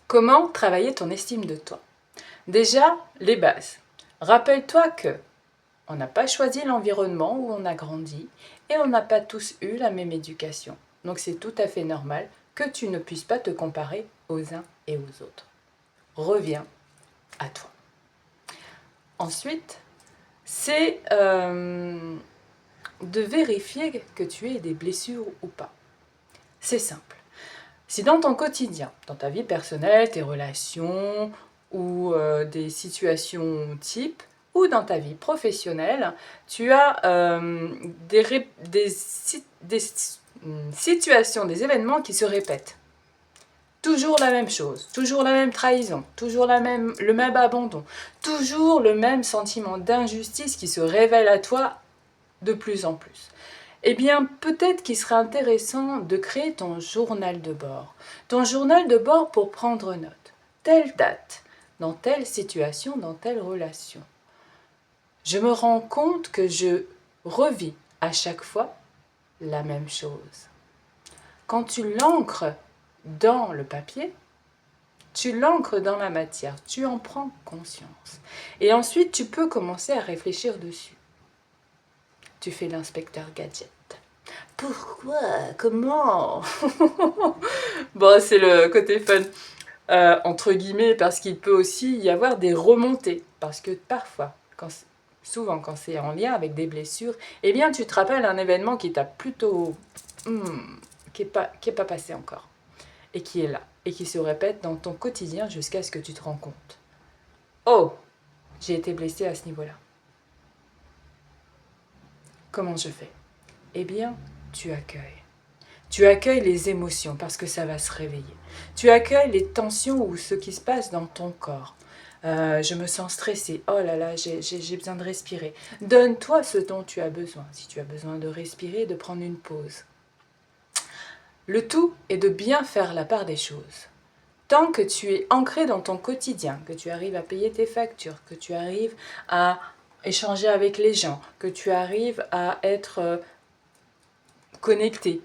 Comment travailler ton estime de toi? Déjà, les bases. Rappelle-toi que on n'a pas choisi l'environnement où on a grandi et on n'a pas tous eu la même éducation. Donc c'est tout à fait normal que tu ne puisses pas te comparer aux uns et aux autres. Reviens à toi. Ensuite, c'est de vérifier que tu aies des blessures ou pas. C'est simple. Si dans ton quotidien, dans ta vie personnelle, tes relations ou des situations types, ou dans ta vie professionnelle, tu as des situations, des événements qui se répètent. Toujours la même chose, toujours la même trahison, toujours le même abandon, toujours le même sentiment d'injustice qui se révèle à toi de plus en plus. Eh bien, peut-être qu'il serait intéressant de créer ton journal de bord. Ton journal de bord pour prendre note. Telle date, dans telle situation, dans telle relation. Je me rends compte que je revis à chaque fois la même chose. Quand tu l'ancres dans le papier, tu l'ancres dans la matière, tu en prends conscience. Et ensuite, tu peux commencer à réfléchir dessus. Tu fais l'inspecteur gadget. Pourquoi? Comment? Bon, c'est le côté fun, entre guillemets, parce qu'il peut aussi y avoir des remontées. Parce que parfois, souvent quand c'est en lien avec des blessures, eh bien tu te rappelles un événement qui t'a plutôt... qui est pas passé encore. Et qui est là. Et qui se répète dans ton quotidien jusqu'à ce que tu te rends compte. Oh, j'ai été blessée à ce niveau-là. Comment je fais? Eh bien, tu accueilles. Tu accueilles les émotions parce que ça va se réveiller. Tu accueilles les tensions ou ce qui se passe dans ton corps. Je me sens stressée. Oh là là, j'ai besoin de respirer. Donne-toi ce dont tu as besoin. Si tu as besoin de respirer, de prendre une pause. Le tout est de bien faire la part des choses. Tant que tu es ancré dans ton quotidien, que tu arrives à payer tes factures, que tu arrives à échanger avec les gens, que tu arrives à être connecté,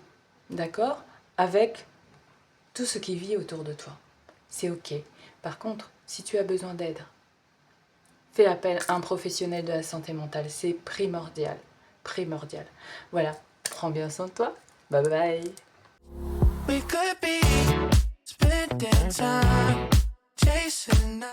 d'accord, avec tout ce qui vit autour de toi. C'est ok. Par contre, si tu as besoin d'aide, fais appel à un professionnel de la santé mentale. C'est primordial. Primordial. Voilà. Prends bien soin de toi. Bye bye. We could be spending time chasing